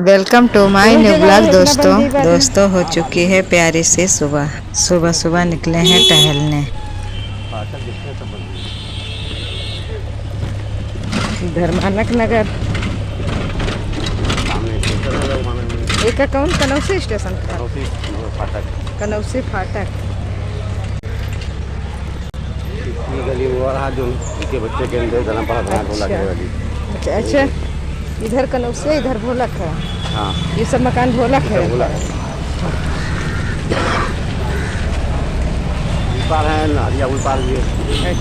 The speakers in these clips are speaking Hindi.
Welcome to my new blog दोस्तों हो चुकी है प्यारी सी सुबह निकले हैं टहलने। इधर मानक नगर एक कौन कनौसी स्टेशन कनौसी फाटक गली वो रहा जो के बच्चे के अंदर जाना पड़ा था भोला के वाली। अच्छा इधर कनौसी इधर भोलक है। हाँ ये सब मकान भोलक है। पार है नारिया उल पार भी है।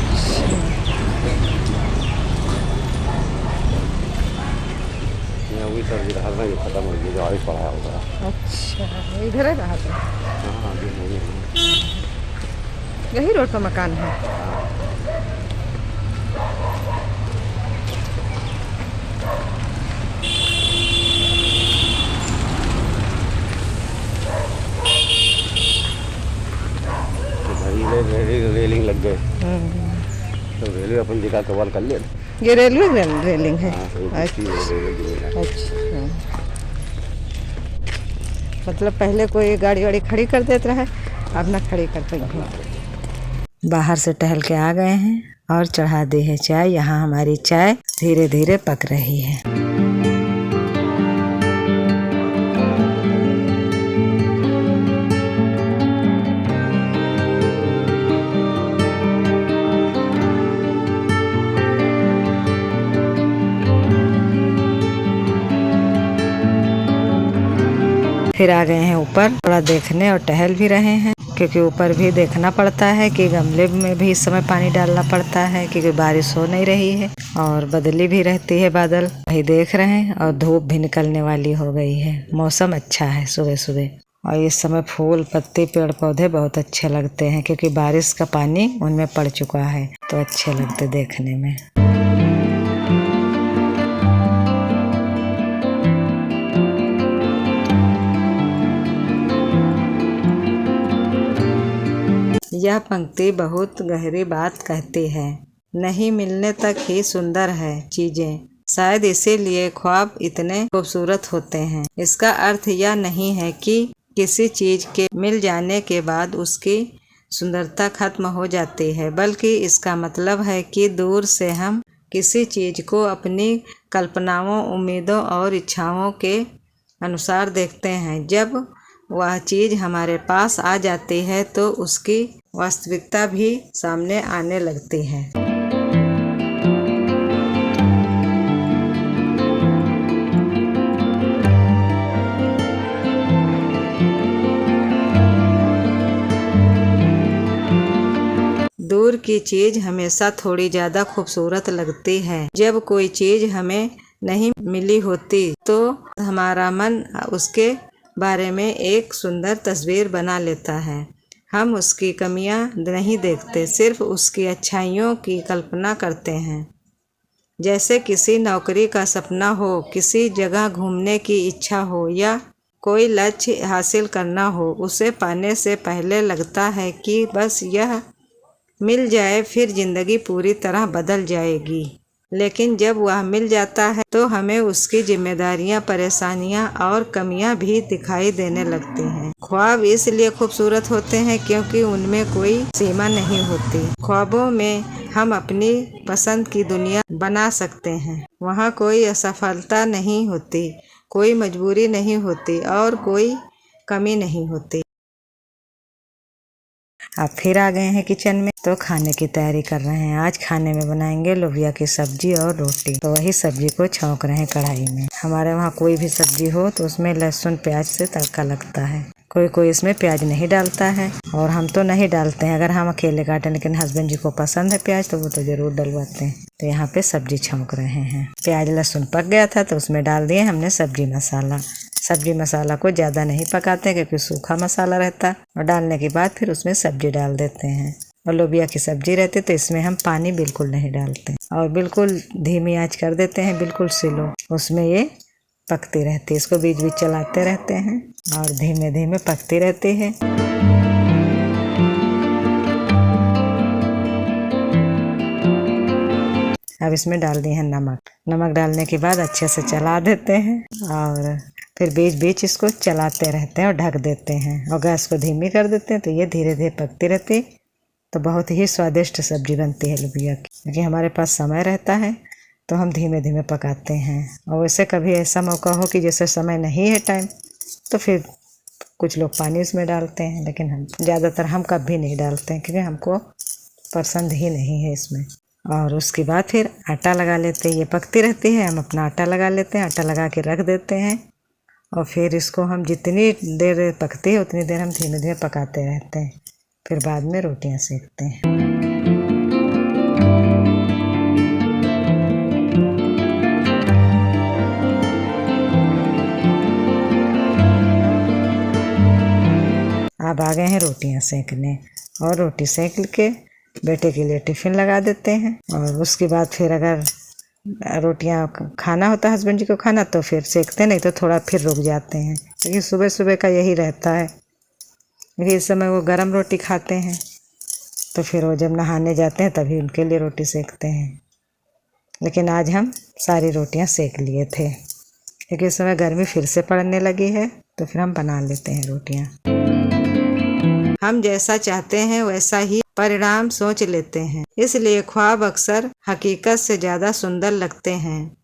वही सब्जी रहा था, ये खत्म हो गया जो आगे पढ़ाया होगा। अच्छा इधर है रहा था। हाँ यही रोड पर मकान है। रेलिंग लग गए तो रेलवे अपन जगह कवर कर ले। ये रेलवे रेलिंग है। अच्छा मतलब पहले कोई गाड़ी वाड़ी खड़ी कर देता है, अब ना खड़ी कर पाएंगे। बाहर से टहल के आ गए हैं और चढ़ा दी है चाय। यहाँ हमारी चाय धीरे धीरे पक रही है। फिर आ गए हैं ऊपर थोड़ा देखने और टहल भी रहे हैं, क्योंकि ऊपर भी देखना पड़ता है कि गमले में भी इस समय पानी डालना पड़ता है, क्योंकि बारिश हो नहीं रही है और बदली भी रहती है बादल वही देख रहे हैं और धूप भी निकलने वाली हो गई है। मौसम अच्छा है सुबह सुबह और इस समय फूल पत्ते पेड़ पौधे बहुत अच्छे लगते हैं, क्योंकि बारिश का पानी उनमें पड़ चुका है तो अच्छे लगते देखने में। यह पंक्ति बहुत गहरी बात कहती है। नहीं मिलने तक ही सुंदर है चीजें, शायद इसीलिए ख्वाब इतने खूबसूरत होते हैं। इसका अर्थ यह नहीं है कि किसी चीज के मिल जाने के बाद उसकी सुंदरता खत्म हो जाती है, बल्कि इसका मतलब है कि दूर से हम किसी चीज को अपनी कल्पनाओं, उम्मीदों और इच्छाओं के अनुसार देखते हैं। जब वह चीज हमारे पास आ जाती है तो उसकी वास्तविकता भी सामने आने लगती है। दूर की चीज हमेशा थोड़ी ज्यादा खूबसूरत लगती है। जब कोई चीज हमें नहीं मिली होती तो हमारा मन उसके बारे में एक सुंदर तस्वीर बना लेता है। हम उसकी कमियां नहीं देखते, सिर्फ उसकी अच्छाइयों की कल्पना करते हैं। जैसे किसी नौकरी का सपना हो, किसी जगह घूमने की इच्छा हो या कोई लक्ष्य हासिल करना हो, उसे पाने से पहले लगता है कि बस यह मिल जाए फिर जिंदगी पूरी तरह बदल जाएगी। लेकिन जब वह मिल जाता है तो हमें उसकी जिम्मेदारियां, परेशानियां और कमियां भी दिखाई देने लगती हैं। ख्वाब इसलिए खूबसूरत होते हैं क्योंकि उनमें कोई सीमा नहीं होती। ख्वाबों में हम अपनी पसंद की दुनिया बना सकते हैं। वहाँ कोई असफलता नहीं होती, कोई मजबूरी नहीं होती और कोई कमी नहीं होती। अब फिर आ गए हैं किचन में तो खाने की तैयारी कर रहे हैं। आज खाने में बनाएंगे लोबिया की सब्जी और रोटी। तो वही सब्जी को छौंक रहे हैं कढ़ाई में। हमारे वहाँ कोई भी सब्जी हो तो उसमें लहसुन प्याज से तड़का लगता है। कोई इसमें प्याज नहीं डालता है और हम तो नहीं डालते हैं। अगर हम अकेले काटें, लेकिन हस्बैंड जी को पसंद है प्याज तो वो तो जरूर डलवाते हैं। तो यहाँ पे सब्जी छौंक रहे हैं। प्याज लहसुन पक गया था तो उसमें डाल दिए हमने सब्जी मसाला। सब्जी मसाला को ज़्यादा नहीं पकाते क्योंकि सूखा मसाला रहता है और डालने के बाद फिर उसमें सब्जी डाल देते हैं। और लोबिया की सब्जी रहती तो इसमें हम पानी बिल्कुल नहीं डालते और बिल्कुल धीमी आंच कर देते हैं, बिल्कुल स्लो। उसमें ये पकती रहती है, इसको बीच बीच चलाते रहते हैं और धीमे धीमे पकती रहती है। अब इसमें डाल दिए हैं नमक। नमक डालने के बाद अच्छे से चला देते हैं और फिर बीच बीच इसको चलाते रहते हैं और ढक देते हैं और गैस को धीमी कर देते हैं, तो ये धीरे धीरे पकती रहती, तो बहुत ही स्वादिष्ट सब्जी बनती है लोबिया की। क्योंकि हमारे पास समय रहता है तो हम धीमे धीमे पकाते हैं। और वैसे कभी ऐसा मौका हो कि जैसे समय नहीं है टाइम, तो फिर कुछ लोग पानी उसमें डालते हैं, लेकिन हम कभी नहीं डालते हैं क्योंकि हमको पसंद ही नहीं है इसमें। और उसके बाद फिर आटा लगा लेते हैं। ये पकती रहती है, हम अपना आटा लगा लेते हैं, आटा लगा के रख देते हैं और फिर इसको हम जितनी देर पकती है उतनी देर हम धीमे धीमे पकाते रहते हैं। फिर बाद में रोटियां सेकते हैं। अब आ गए हैं रोटियां सेकने, और रोटी सेक के बेटे के लिए टिफ़िन लगा देते हैं। और उसके बाद फिर अगर रोटियां खाना होता है हस्बैंड जी को खाना तो फिर सेकते, नहीं तो थोड़ा फिर रुक जाते हैं, क्योंकि सुबह सुबह का यही रहता है। क्योंकि इस समय वो गरम रोटी खाते हैं, तो फिर वो जब नहाने जाते हैं तभी उनके लिए रोटी सेकते हैं। लेकिन आज हम सारी रोटियां सेक लिए थे, क्योंकि इस समय गर्मी फिर से पड़ने लगी है, तो फिर हम बना लेते हैं रोटियां। हम जैसा चाहते हैं वैसा ही परिणाम सोच लेते हैं, इसलिए ख्वाब अक्सर हकीकत से ज़्यादा सुंदर लगते हैं।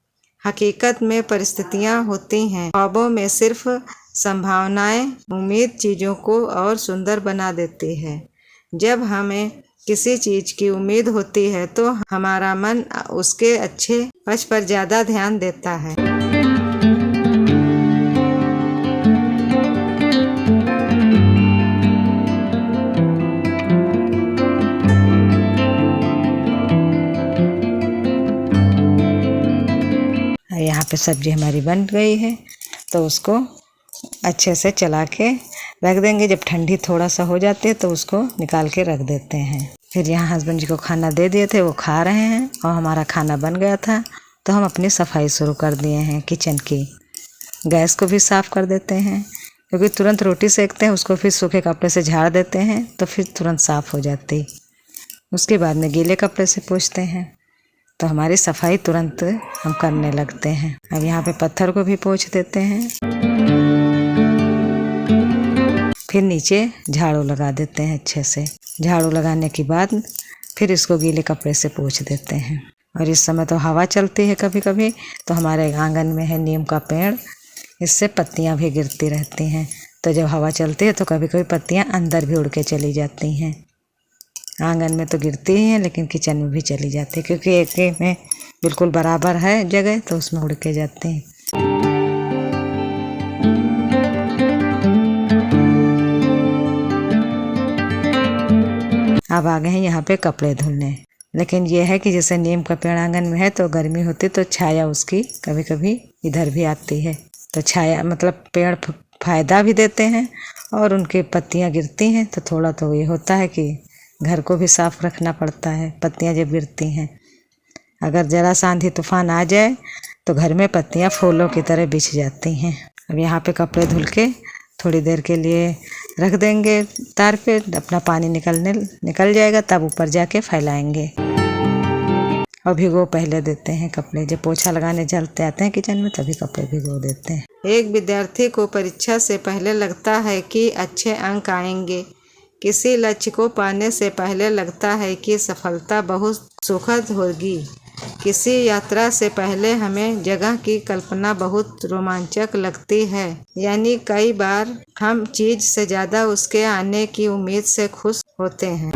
हकीकत में परिस्थितियाँ होती हैं, ख्वाबों में सिर्फ संभावनाएं, उम्मीद चीज़ों को और सुंदर बना देती है। जब हमें किसी चीज़ की उम्मीद होती है तो हमारा मन उसके अच्छे पक्ष पर ज़्यादा ध्यान देता है। यहाँ पे सब्जी हमारी बन गई है, तो उसको अच्छे से चला के रख देंगे। जब ठंडी थोड़ा सा हो जाती है तो उसको निकाल के रख देते हैं। फिर यहाँ हस्बैंड जी को खाना दे दिए थे, वो खा रहे हैं और हमारा खाना बन गया था, तो हम अपनी सफाई शुरू कर दिए हैं किचन की। गैस को भी साफ़ कर देते हैं, क्योंकि तुरंत रोटी सेकते हैं, उसको फिर सूखे कपड़े से झाड़ देते हैं तो फिर तुरंत साफ़ हो जाती। उसके बाद में गीले कपड़े से पोंछते हैं, तो हमारी सफाई तुरंत हम करने लगते हैं। अब यहाँ पे पत्थर को भी पोंछ देते हैं, फिर नीचे झाड़ू लगा देते हैं अच्छे से। झाड़ू लगाने के बाद फिर इसको गीले कपड़े से पोंछ देते हैं। और इस समय तो हवा चलती है कभी कभी, तो हमारे आंगन में है नीम का पेड़, इससे पत्तियाँ भी गिरती रहती हैं। तो जब हवा चलती है तो कभी कभी पत्तियाँ अंदर भी उड़ के चली जाती हैं। आंगन में तो गिरती ही हैं, लेकिन किचन में भी चली जाती है, क्योंकि एक में बिल्कुल बराबर है जगह, तो उसमें उड़ के जाती हैं। अब आ गए हैं यहाँ पे कपड़े धुलने। लेकिन ये है कि जैसे नीम का पेड़ आंगन में है, तो गर्मी होती तो छाया उसकी कभी कभी इधर भी आती है। तो छाया मतलब पेड़ फायदा भी देते हैं, और उनकी पत्तियाँ गिरती हैं तो थोड़ा तो ये होता है कि घर को भी साफ रखना पड़ता है पत्तियाँ जब गिरती हैं। अगर ज़रा सा आंधी तूफान आ जाए तो घर में पत्तियाँ फूलों की तरह बिछ जाती हैं। अब यहाँ पे कपड़े धुल के थोड़ी देर के लिए रख देंगे तार पे, अपना पानी निकल जाएगा, तब ऊपर जाके फैलाएंगे। और भिगो पहले देते हैं कपड़े। जब पोछा लगाने चलते आते हैं किचन में तभी कपड़े भिगो देते हैं। एक विद्यार्थी को परीक्षा से पहले लगता है कि अच्छे अंक आएंगे। किसी लक्ष्य को पाने से पहले लगता है कि सफलता बहुत सुखद होगी। किसी यात्रा से पहले हमें जगह की कल्पना बहुत रोमांचक लगती है। यानी कई बार हम चीज़ से ज़्यादा उसके आने की उम्मीद से खुश होते हैं।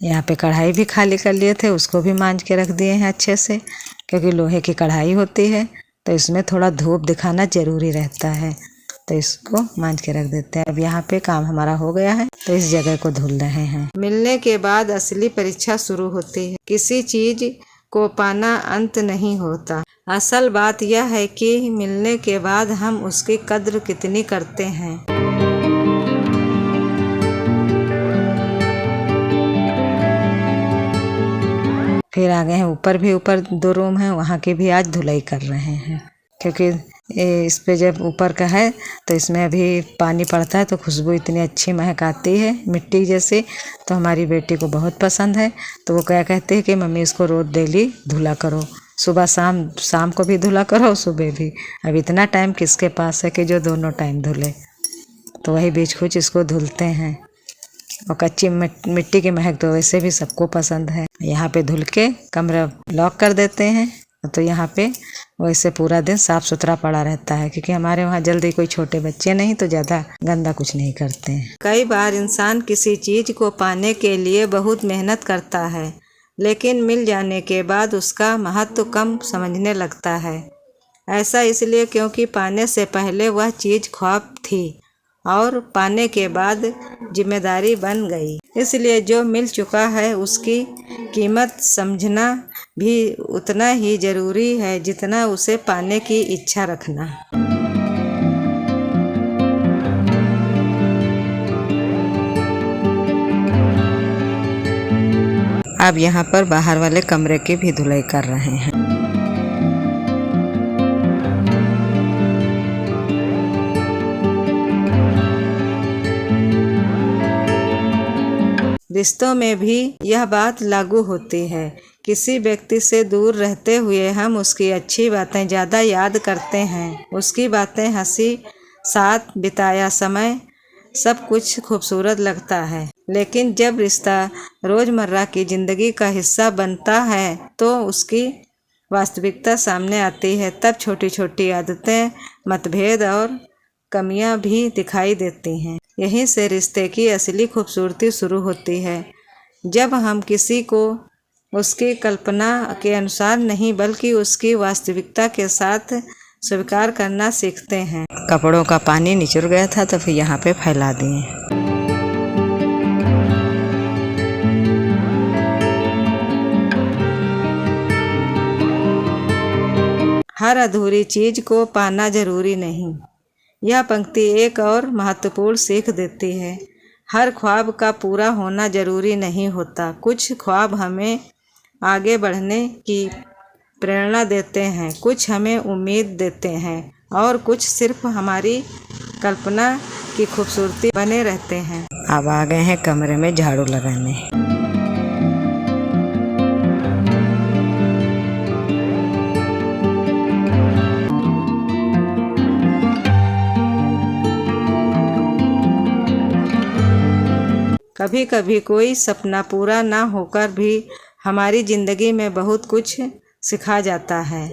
यहाँ पे कढ़ाई भी खाली कर लिए थे, उसको भी मांज के रख दिए हैं अच्छे से, क्योंकि लोहे की कढ़ाई होती है तो इसमें थोड़ा धूप दिखाना ज़रूरी रहता है, तो इसको मांज के रख देते हैं। अब यहाँ पे काम हमारा हो गया है, तो इस जगह को धुल रहे हैं। मिलने के बाद असली परीक्षा शुरू होती है। किसी चीज़ को पाना अंत नहीं होता। असल बात यह है कि मिलने के बाद हम उसकी कद्र कितनी करते हैं। फिर आ गए हैं ऊपर 2 रूम हैं, वहाँ की भी आज धुलाई कर रहे हैं, क्योंकि इस पे जब ऊपर का है तो इसमें अभी पानी पड़ता है तो खुशबू इतनी अच्छी महक आती है मिट्टी जैसी। तो हमारी बेटी को बहुत पसंद है, तो वो क्या कहती है कि मम्मी इसको रोज डेली धुला करो। सुबह शाम को भी धुला करो, सुबह भी। अब इतना टाइम किसके पास है कि जो दोनों टाइम धुले। तो वही बीच कुछ इसको धुलते हैं। और कच्ची मिट्टी की महक तो वैसे भी सबको पसंद है। यहाँ पे धुल के कमरा लॉक कर देते हैं। तो यहाँ पे वैसे पूरा दिन साफ सुथरा पड़ा रहता है, क्योंकि हमारे वहाँ जल्दी कोई छोटे बच्चे नहीं, तो ज़्यादा गंदा कुछ नहीं करते हैं। कई बार इंसान किसी चीज़ को पाने के लिए बहुत मेहनत करता है, लेकिन मिल जाने के बाद उसका महत्व कम समझने लगता है। ऐसा इसलिए क्योंकि पाने से पहले वह चीज़ ख्वाब थी और पाने के बाद जिम्मेदारी बन गई। इसलिए जो मिल चुका है उसकी कीमत समझना भी उतना ही ज़रूरी है जितना उसे पाने की इच्छा रखना। अब यहाँ पर बाहर वाले कमरे की भी धुलाई कर रहे हैं। रिश्तों में भी यह बात लागू होती है। किसी व्यक्ति से दूर रहते हुए हम उसकी अच्छी बातें ज़्यादा याद करते हैं। उसकी बातें, हंसी, साथ बिताया समय सब कुछ खूबसूरत लगता है। लेकिन जब रिश्ता रोज़मर्रा की ज़िंदगी का हिस्सा बनता है तो उसकी वास्तविकता सामने आती है। तब छोटी छोटी आदतें, मतभेद और कमियां भी दिखाई देती हैं। यहीं से रिश्ते की असली खूबसूरती शुरू होती है, जब हम किसी को उसकी कल्पना के अनुसार नहीं बल्कि उसकी वास्तविकता के साथ स्वीकार करना सीखते हैं। कपड़ों का पानी निचुर गया था तो फिर यहाँ पे फैला दिए। हर अधूरी चीज को पाना जरूरी नहीं। यह पंक्ति एक और महत्वपूर्ण सीख देती है। हर ख्वाब का पूरा होना जरूरी नहीं होता। कुछ ख्वाब हमें आगे बढ़ने की प्रेरणा देते हैं, कुछ हमें उम्मीद देते हैं और कुछ सिर्फ हमारी कल्पना की खूबसूरती बने रहते हैं। अब आ गए हैं कमरे में झाड़ू लगाने। कभी कभी कोई सपना पूरा ना होकर भी हमारी ज़िंदगी में बहुत कुछ सिखा जाता है।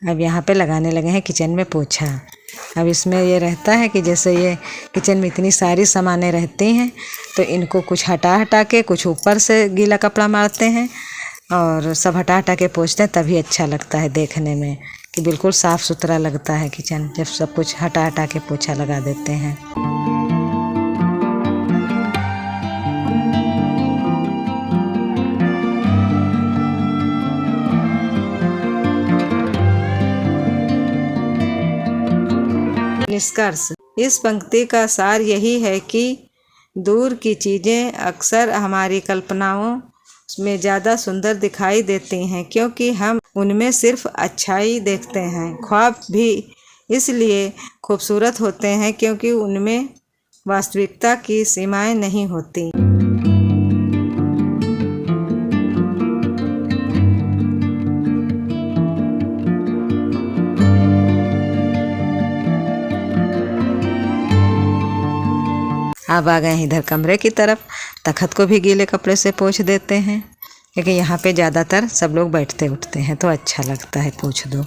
अब यहाँ पे लगाने लगे हैं किचन में पोछा। अब इसमें ये रहता है कि जैसे ये किचन में इतनी सारी सामानें रहती हैं तो इनको कुछ हटा हटा के, कुछ ऊपर से गीला कपड़ा मारते हैं और सब हटा हटा के पोछते हैं। तभी अच्छा लगता है देखने में कि बिल्कुल साफ़ सुथरा लगता है किचन, जब सब कुछ हटा हटा के पोछा लगा देते हैं। निष्कर्ष, इस पंक्ति का सार यही है कि दूर की चीज़ें अक्सर हमारी कल्पनाओं में ज़्यादा सुंदर दिखाई देती हैं, क्योंकि हम उनमें सिर्फ अच्छाई देखते हैं। ख्वाब भी इसलिए खूबसूरत होते हैं क्योंकि उनमें वास्तविकता की सीमाएं नहीं होती। अब आ गए इधर कमरे की तरफ। तखत को भी गीले कपड़े से पोंछ देते हैं, क्योंकि यहाँ पे ज़्यादातर सब लोग बैठते उठते हैं तो अच्छा लगता है, पोंछ दो।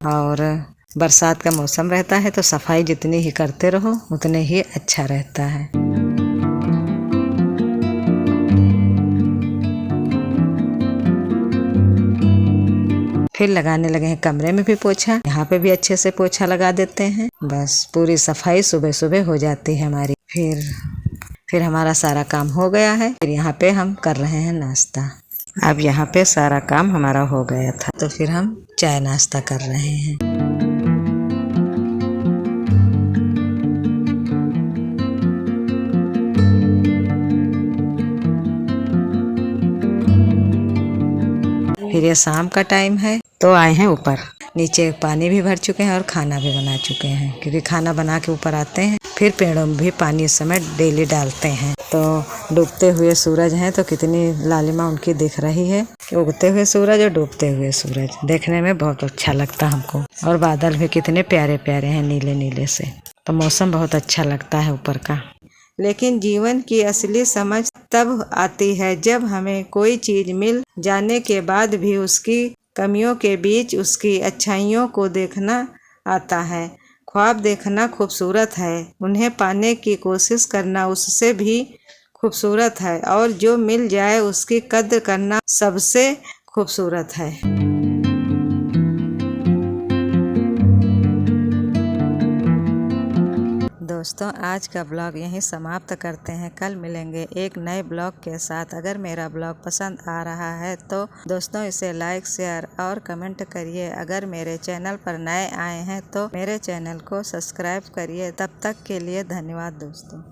और बरसात का मौसम रहता है तो सफाई जितनी ही करते रहो उतने ही अच्छा रहता है। फिर लगाने लगे हैं कमरे में भी पोछा। यहाँ पे भी अच्छे से पोछा लगा देते हैं। बस पूरी सफाई सुबह सुबह हो जाती है हमारी। फिर हमारा सारा काम हो गया है। फिर यहाँ पे हम कर रहे हैं नाश्ता। अब यहाँ पे सारा काम हमारा हो गया था तो फिर हम चाय नाश्ता कर रहे हैं। फिर ये शाम का टाइम है तो आए हैं ऊपर। नीचे पानी भी भर चुके हैं और खाना भी बना चुके हैं, क्योंकि खाना बना के ऊपर आते हैं फिर पेड़ों में भी पानी इस समय डेली डालते हैं। तो डूबते हुए सूरज हैं तो कितनी लालिमा उनकी दिख रही है कि उगते हुए सूरज और डूबते हुए सूरज देखने में बहुत अच्छा लगता हमको। और बादल भी कितने प्यारे प्यारे हैं नीले नीले से। तो मौसम बहुत अच्छा लगता है ऊपर का। लेकिन जीवन की असली समझ तब आती है जब हमें कोई चीज मिल जाने के बाद भी उसकी कमियों के बीच उसकी अच्छाइयों को देखना आता है। ख्वाब देखना खूबसूरत है, उन्हें पाने की कोशिश करना उससे भी खूबसूरत है, और जो मिल जाए उसकी कद्र करना सबसे खूबसूरत है। दोस्तों, आज का ब्लॉग यहीं समाप्त करते हैं। कल मिलेंगे एक नए ब्लॉग के साथ। अगर मेरा ब्लॉग पसंद आ रहा है तो दोस्तों इसे लाइक, शेयर और कमेंट करिए। अगर मेरे चैनल पर नए आए हैं तो मेरे चैनल को सब्सक्राइब करिए। तब तक के लिए धन्यवाद दोस्तों।